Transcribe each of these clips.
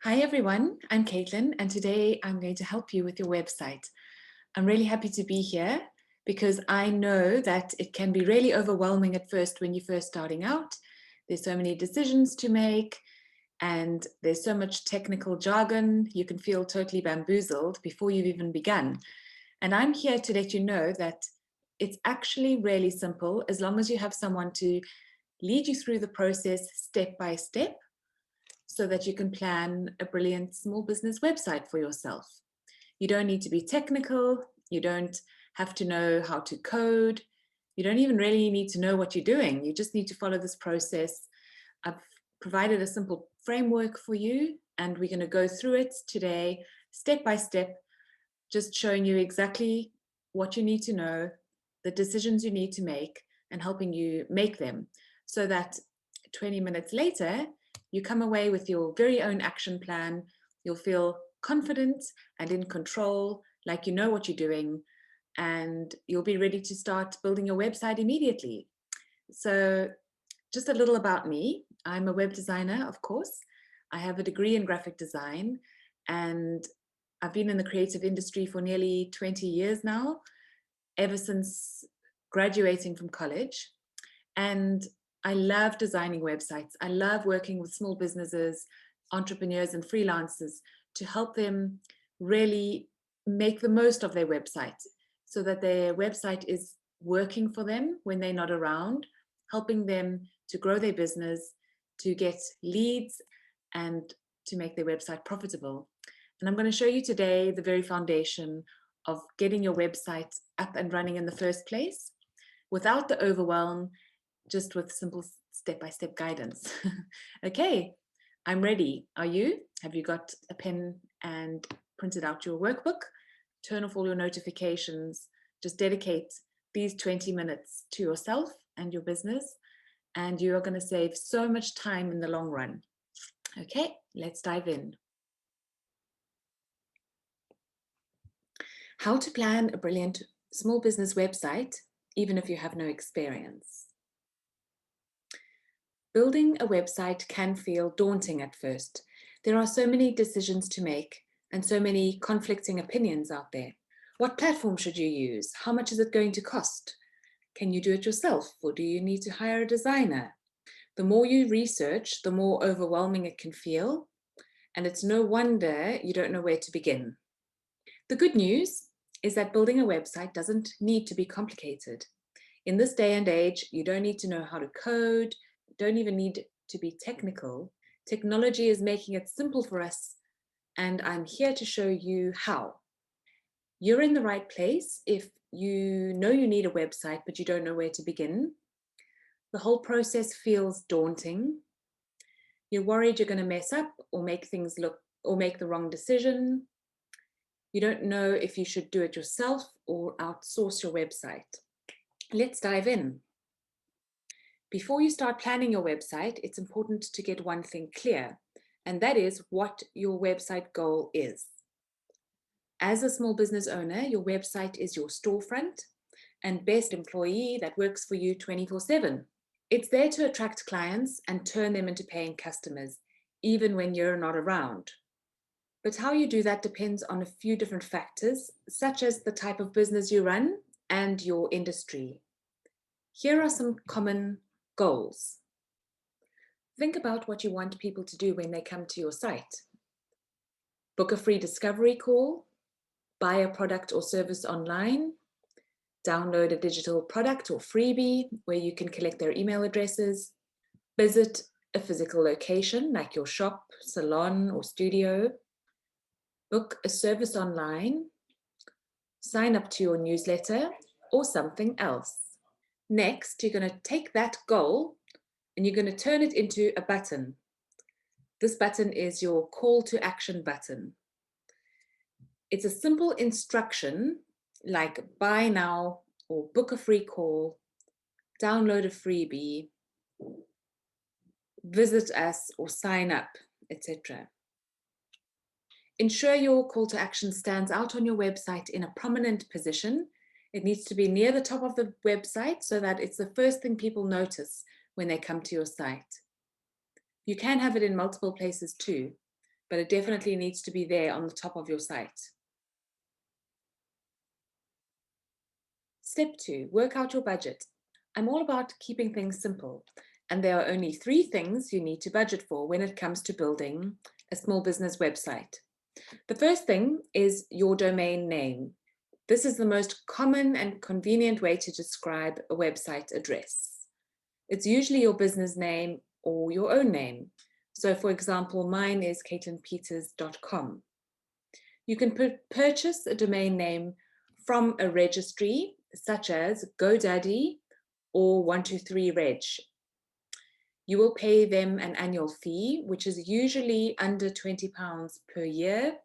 Hi everyone, I'm Caitlin and today I'm going to help you with your website. I'm really happy to be here because I know that it can be really overwhelming at first when you're first starting out. There's so many decisions to make and there's so much technical jargon, you can feel totally bamboozled before you've even begun. And I'm here to let you know that it's actually really simple as long as you have someone to lead you through the process step by step, so that you can plan a brilliant small business website for yourself. You don't need to be technical. You don't have to know how to code. You don't even really need to know what you're doing. You just need to follow this process. I've provided a simple framework for you, and we're going to go through it today, step by step, just showing you exactly what you need to know, the decisions you need to make, and helping you make them so that 20 minutes later, you come away with your very own action plan. You'll feel confident and in control, like you know what you're doing, and you'll be ready to start building your website immediately. So just a little about me. I'm a web designer, of course. I have a degree in graphic design, and I've been in the creative industry for nearly 20 years now, ever since graduating from college. And I love designing websites. I love working with small businesses, entrepreneurs, and freelancers to help them really make the most of their website so that their website is working for them when they're not around, helping them to grow their business, to get leads, and to make their website profitable. And I'm going to show you today the very foundation of getting your website up and running in the first place without the overwhelm, just with simple step-by-step guidance. Okay, I'm ready. Are you? Have you got a pen and printed out your workbook? Turn off all your notifications. Just dedicate these 20 minutes to yourself and your business, and you are going to save so much time in the long run. Okay, let's dive in. How to plan a brilliant small business website, even if you have no experience. Building a website can feel daunting at first. There are so many decisions to make and so many conflicting opinions out there. What platform should you use? How much is it going to cost? Can you do it yourself, or do you need to hire a designer? The more you research, the more overwhelming it can feel, and it's no wonder you don't know where to begin. The good news is that building a website doesn't need to be complicated. In this day and age, you don't need to know how to code, don't even need to be technical. Technology is making it simple for us, and I'm here to show you how. You're in the right place if you know you need a website, but you don't know where to begin. The whole process feels daunting. You're worried you're going to mess up or make things look or make the wrong decision. You don't know if you should do it yourself or outsource your website. Let's dive in. Before you start planning your website, it's important to get one thing clear, and that is what your website goal is. As a small business owner, your website is your storefront and best employee that works for you 24/7. It's there to attract clients and turn them into paying customers, even when you're not around. But how you do that depends on a few different factors, such as the type of business you run and your industry. Here are some common goals. Think about what you want people to do when they come to your site. Book a free discovery call, buy a product or service online, download a digital product or freebie where you can collect their email addresses, visit a physical location like your shop, salon, or studio, book a service online, sign up to your newsletter, or something else. Next, you're going to take that goal and you're going to turn it into a button. This button is your call to action button. It's a simple instruction like buy now or book a free call, download a freebie, visit us or sign up, etc. Ensure your call to action stands out on your website in a prominent position. It needs to be near the top of the website so that it's the first thing people notice when they come to your site. You can have it in multiple places too. but it definitely needs to be there on the top of your site. Step 2, work out your budget. I'm all about keeping things simple, and there are only 3 things you need to budget for when it comes to building a small business website. The first thing is your domain name. This is the most common and convenient way to describe a website address. It's usually your business name or your own name. So for example, mine is caitlinpeters.com. You can purchase a domain name from a registry such as GoDaddy or 123reg. You will pay them an annual fee, which is usually under £20 per year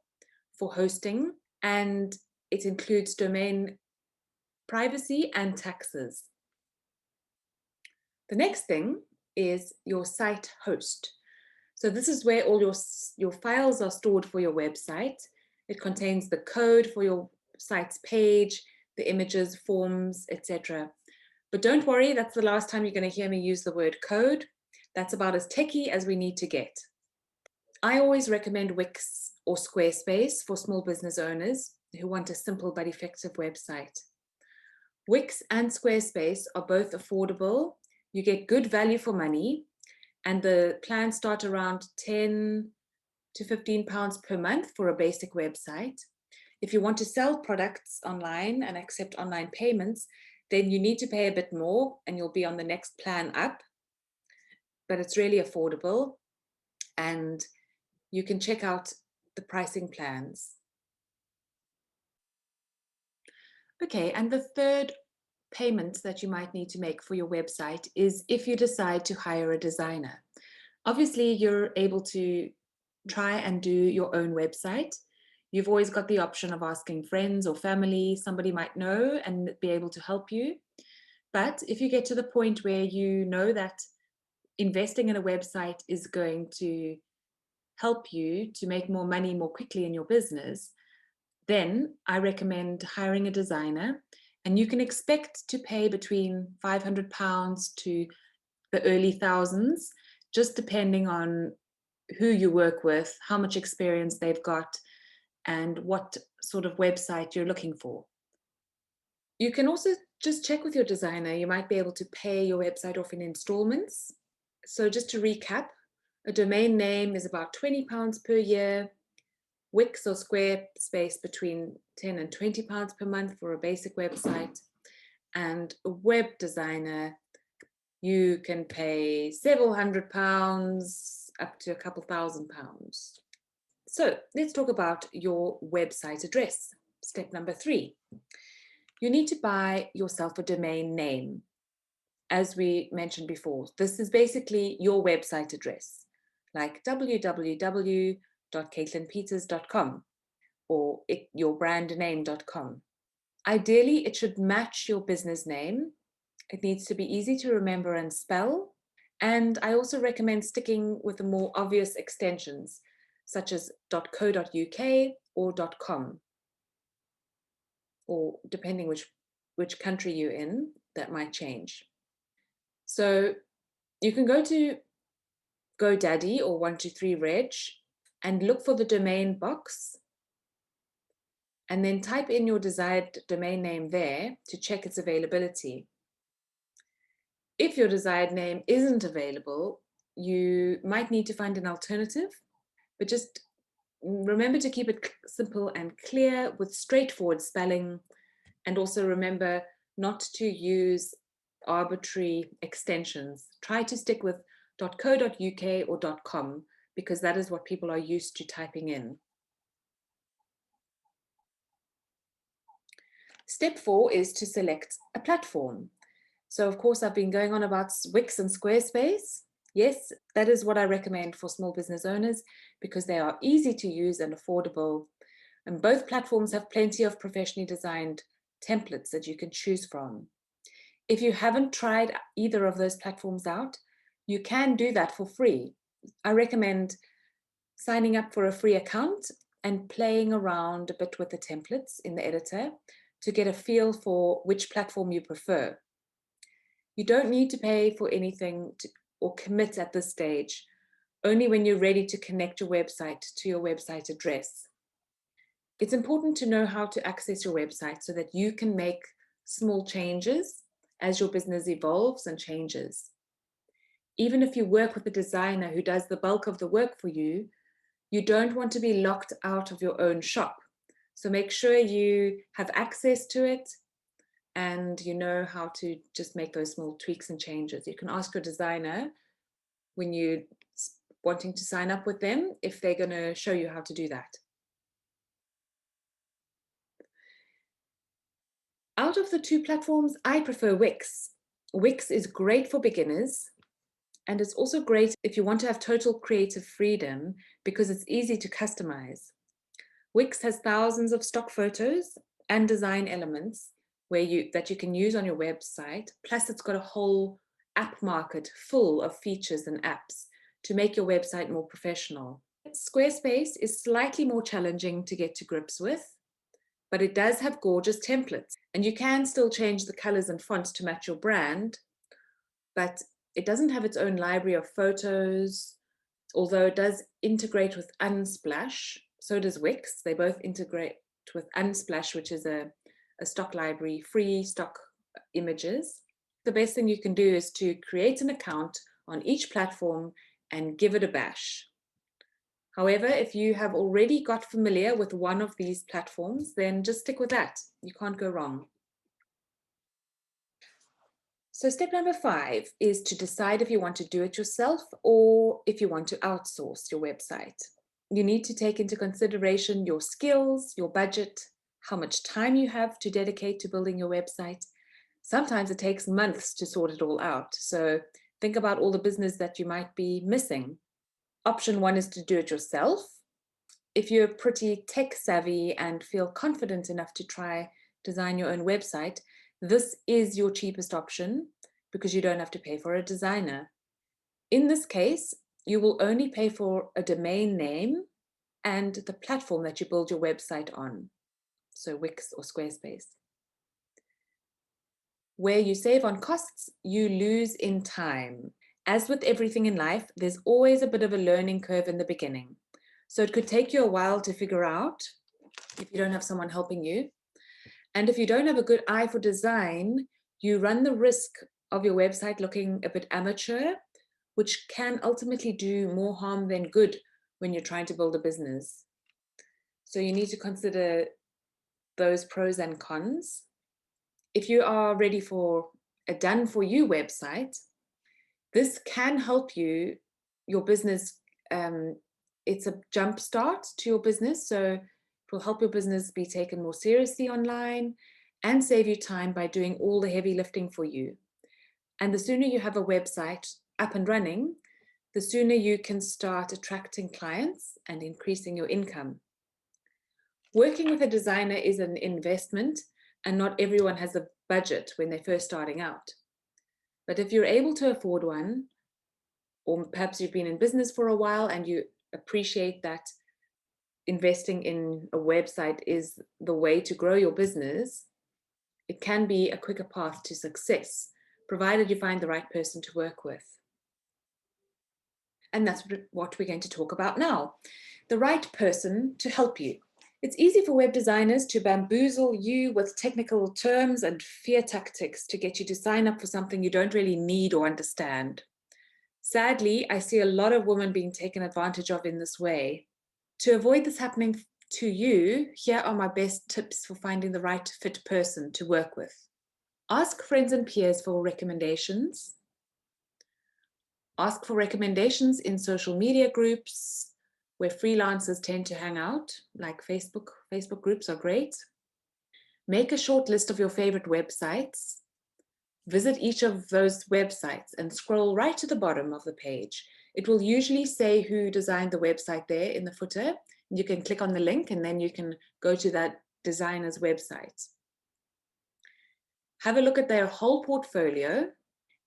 for hosting, and it includes domain privacy and taxes. The next thing is your site host. So this is where all your files are stored for your website. It contains the code for your site's page, the images, forms, etc. But don't worry, that's the last time you're going to hear me use the word code. That's about as techie as we need to get. I always recommend Wix or Squarespace for small business owners who want a simple but effective website. Wix and Squarespace are both affordable. You get good value for money, and the plans start around £10 to £15 per month for a basic website. If you want to sell products online and accept online payments, then you need to pay a bit more and you'll be on the next plan up. But it's really affordable, and you can check out the pricing plans. Okay, and the third payment that you might need to make for your website is if you decide to hire a designer. Obviously, you're able to try and do your own website. You've always got the option of asking friends or family, somebody might know and be able to help you. But if you get to the point where you know that investing in a website is going to help you to make more money more quickly in your business, then I recommend hiring a designer, and you can expect to pay between £500 to the early thousands, just depending on who you work with, how much experience they've got, and what sort of website you're looking for. You can also just check with your designer. You might be able to pay your website off in installments. So just to recap, a domain name is about £20 per year, Wix or Squarespace between £10 and £20 per month for a basic website, and a web designer, you can pay several £100s up to a couple £1,000s. So let's talk about your website address. Step number 3. You need to buy yourself a domain name. As we mentioned before, this is basically your website address, like www.caitlinpeters.com or yourbrandname.com. Ideally, it should match your business name. It needs to be easy to remember and spell. And I also recommend sticking with the more obvious extensions, such as .co.uk or .com, or depending which country you're in, that might change. So you can go to GoDaddy or 123reg and look for the domain box, and then type in your desired domain name there to check its availability. If your desired name isn't available, you might need to find an alternative, but just remember to keep it simple and clear with straightforward spelling, and also remember not to use arbitrary extensions. Try to stick with .co.uk or .com, because that is what people are used to typing in. Step 4 is to select a platform. So of course, I've been going on about Wix and Squarespace. Yes, that is what I recommend for small business owners, because they are easy to use and affordable. And both platforms have plenty of professionally designed templates that you can choose from. If you haven't tried either of those platforms out, you can do that for free. I recommend signing up for a free account and playing around a bit with the templates in the editor to get a feel for which platform you prefer. You don't need to pay for anything or commit at this stage. only when you're ready to connect your website to your website address. It's important to know how to access your website so that you can make small changes as your business evolves and changes. Even if you work with a designer who does the bulk of the work for you, you don't want to be locked out of your own shop. So make sure you have access to it and you know how to just make those small tweaks and changes. You can ask your designer when you're wanting to sign up with them if they're going to show you how to do that. Out of the two platforms, I prefer Wix. Wix is great for beginners, and it's also great if you want to have total creative freedom because it's easy to customize. Wix has thousands of stock photos and design elements that you can use on your website. Plus, it's got a whole app market full of features and apps to make your website more professional. Squarespace is slightly more challenging to get to grips with, but it does have gorgeous templates, and you can still change the colors and fonts to match your brand, but it doesn't have its own library of photos, although it does integrate with Unsplash. So does Wix. They both integrate with Unsplash, which is a stock library, free stock images. The best thing you can do is to create an account on each platform and give it a bash. However, if you have already got familiar with one of these platforms, then just stick with that. You can't go wrong. So step number 5 is to decide if you want to do it yourself or if you want to outsource your website. You need to take into consideration your skills, your budget, how much time you have to dedicate to building your website. Sometimes it takes months to sort it all out. So think about all the business that you might be missing. Option 1 is to do it yourself. If you're pretty tech savvy and feel confident enough to try design your own website, this is your cheapest option because you don't have to pay for a designer. In this case, you will only pay for a domain name and the platform that you build your website on, so Wix or Squarespace. Where you save on costs, you lose in time. As with everything in life, there's always a bit of a learning curve in the beginning. So it could take you a while to figure out if you don't have someone helping you. And if you don't have a good eye for design, you run the risk of your website looking a bit amateur, which can ultimately do more harm than good when you're trying to build a business. So you need to consider those pros and cons. If you are ready for a done-for-you website, this can help you, your business. It's a jump start to your business, so it will help your business be taken more seriously online and save you time by doing all the heavy lifting for you. And the sooner you have a website up and running, the sooner you can start attracting clients and increasing your income. Working with a designer is an investment, and not everyone has a budget when they're first starting out. But if you're able to afford one, or perhaps you've been in business for a while and you appreciate that investing in a website is the way to grow your business, it can be a quicker path to success, provided you find the right person to work with. And that's what we're going to talk about now, the right person to help you. It's easy for web designers to bamboozle you with technical terms and fear tactics to get you to sign up for something you don't really need or understand. Sadly, I see a lot of women being taken advantage of in this way. To avoid this happening to you, here are my best tips for finding the right fit person to work with. Ask friends and peers for recommendations. Ask for recommendations in social media groups where freelancers tend to hang out, like Facebook. Facebook groups are great. Make a short list of your favorite websites. Visit each of those websites and scroll right to the bottom of the page. It will usually say who designed the website there in the footer. You can click on the link and then you can go to that designer's website. Have a look at their whole portfolio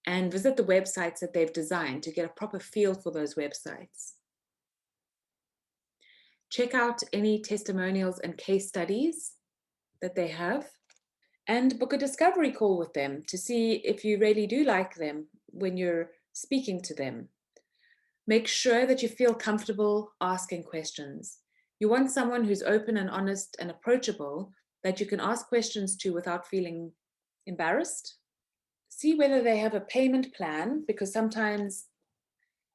and visit the websites that they've designed to get a proper feel for those websites. Check out any testimonials and case studies that they have, and book a discovery call with them to see if you really do like them when you're speaking to them. Make sure that you feel comfortable asking questions. You want someone who's open and honest and approachable that you can ask questions to without feeling embarrassed. See whether they have a payment plan, because sometimes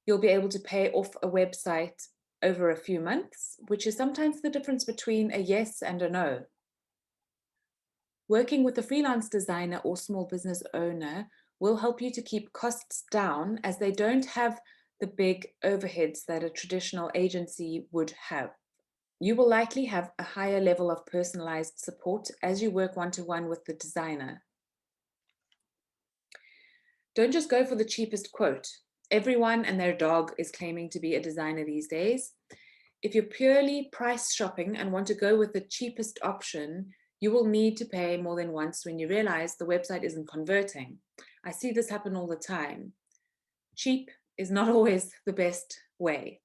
you'll be able to pay off a website over a few months, which is sometimes the difference between a yes and a no. Working with a freelance designer or small business owner will help you to keep costs down, as they don't have the big overheads that a traditional agency would have. You will likely have a higher level of personalized support as you work one-to-one with the designer. Don't just go for the cheapest quote. Everyone and their dog is claiming to be a designer these days. If you're purely price shopping and want to go with the cheapest option, you will need to pay more than once when you realize the website isn't converting. I see this happen all the time. Cheap is not always the best way.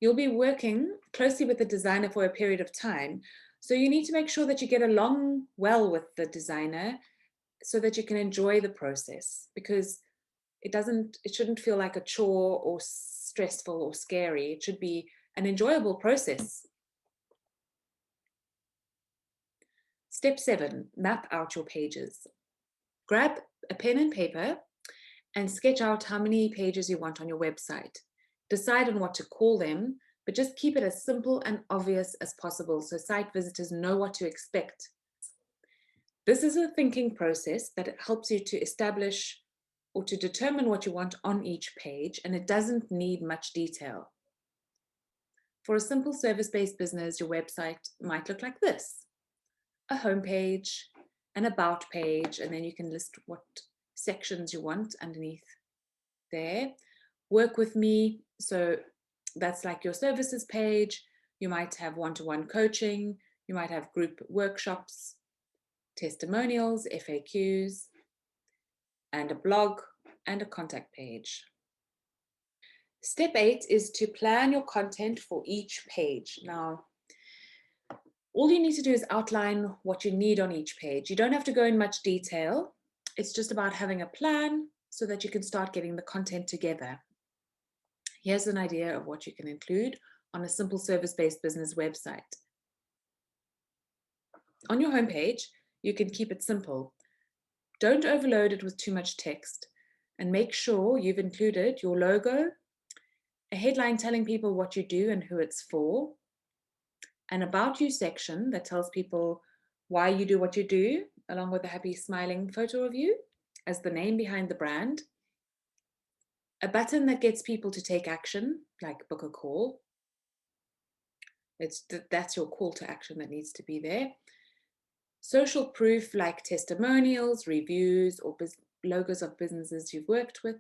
You'll be working closely with the designer for a period of time, so you need to make sure that you get along well with the designer so that you can enjoy the process, because it shouldn't feel like a chore or stressful or scary. It should be an enjoyable process. Step 7, map out your pages. Grab a pen and paper and sketch out how many pages you want on your website. Decide on what to call them, but just keep it as simple and obvious as possible so site visitors know what to expect. This is a thinking process that helps you to establish or to determine what you want on each page, and it doesn't need much detail. For a simple service-based business, your website might look like this: a home page, an about page, and then you can list what sections you want underneath there. Work with me, so that's like your services page. You might have one-to-one coaching, you might have group workshops, testimonials, FAQs, and a blog and a contact page. Step 8 is to plan your content for each page. Now, all you need to do is outline what you need on each page. You don't have to go in much detail. It's just about having a plan so that you can start getting the content together. Here's an idea of what you can include on a simple service-based business website. On your homepage, you can keep it simple. Don't overload it with too much text, and make sure you've included your logo, a headline telling people what you do and who it's for, an about you section that tells people why you do what you do, along with a happy smiling photo of you as the name behind the brand, a button that gets people to take action, like book a call. That's your call to action that needs to be there. Social proof like testimonials, reviews, or logos of businesses you've worked with.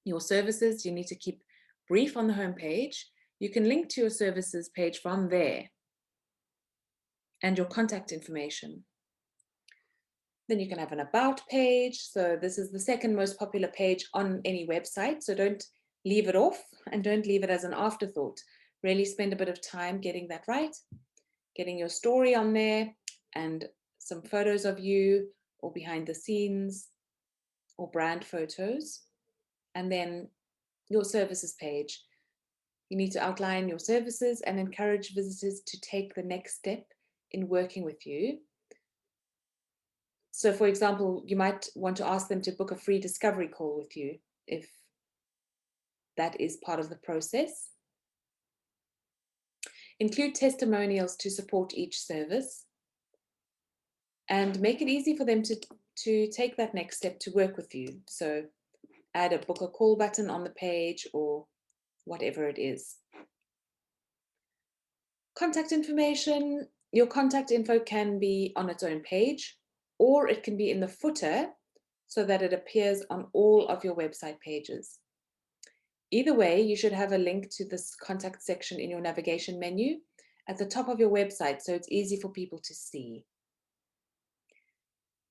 Your services, you need to keep brief on the homepage. You can link to your services page from there, and your contact information. Then you can have an about page. So this is the second most popular page on any website. So don't leave it off, and don't leave it as an afterthought. Really spend a bit of time getting that right, getting your story on there, and some photos of you or behind the scenes or brand photos. And then your services page. You need to outline your services and encourage visitors to take the next step in working with you. So for example, you might want to ask them to book a free discovery call with you if that is part of the process. Include testimonials to support each service, and make it easy for them to take that next step to work with you. So add a book a call button on the page or whatever it is. Contact information. Your contact info can be on its own page, or it can be in the footer so that it appears on all of your website pages. Either way, you should have a link to this contact section in your navigation menu at the top of your website, so it's easy for people to see.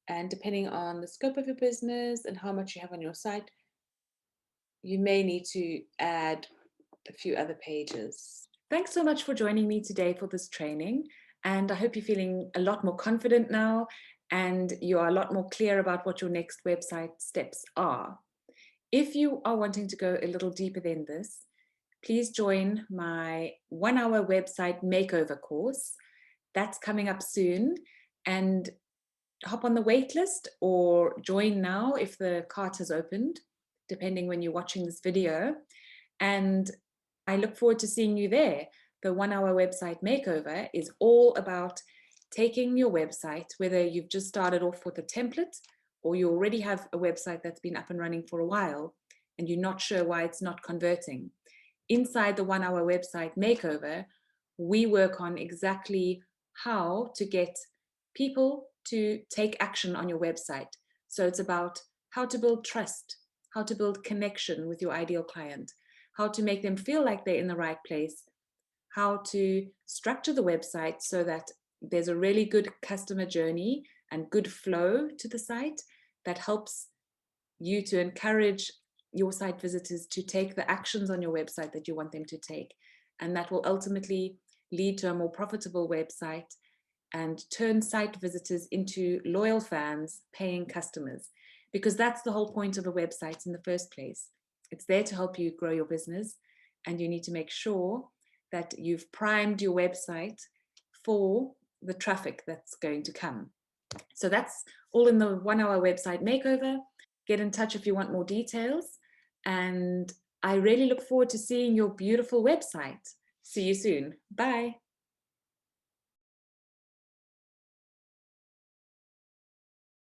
And depending on the scope of your business and how much you have on your site, you may need to add a few other pages. Thanks so much for joining me today for this training, and I hope you're feeling a lot more confident now and you are a lot more clear about what your next website steps are. If you are wanting to go a little deeper than this, please join my 1-hour website makeover course. That's coming up soon, and hop on the wait list or join now if the cart has opened, depending when you're watching this video. And I look forward to seeing you there. The 1-hour website makeover is all about taking your website, whether you've just started off with a template or you already have a website that's been up and running for a while and you're not sure why it's not converting. Inside the 1-hour website makeover, we work on exactly how to get people to take action on your website. So it's about how to build trust, how to build connection with your ideal client, how to make them feel like they're in the right place, how to structure the website so that there's a really good customer journey and good flow to the site that helps you to encourage your site visitors to take the actions on your website that you want them to take. And that will ultimately lead to a more profitable website and turn site visitors into loyal fans, paying customers, because that's the whole point of a website in the first place. It's there to help you grow your business, and you need to make sure that you've primed your website for the traffic that's going to come. So that's all in the 1-hour website makeover. Get in touch if you want more details. And I really look forward to seeing your beautiful website. See you soon. Bye.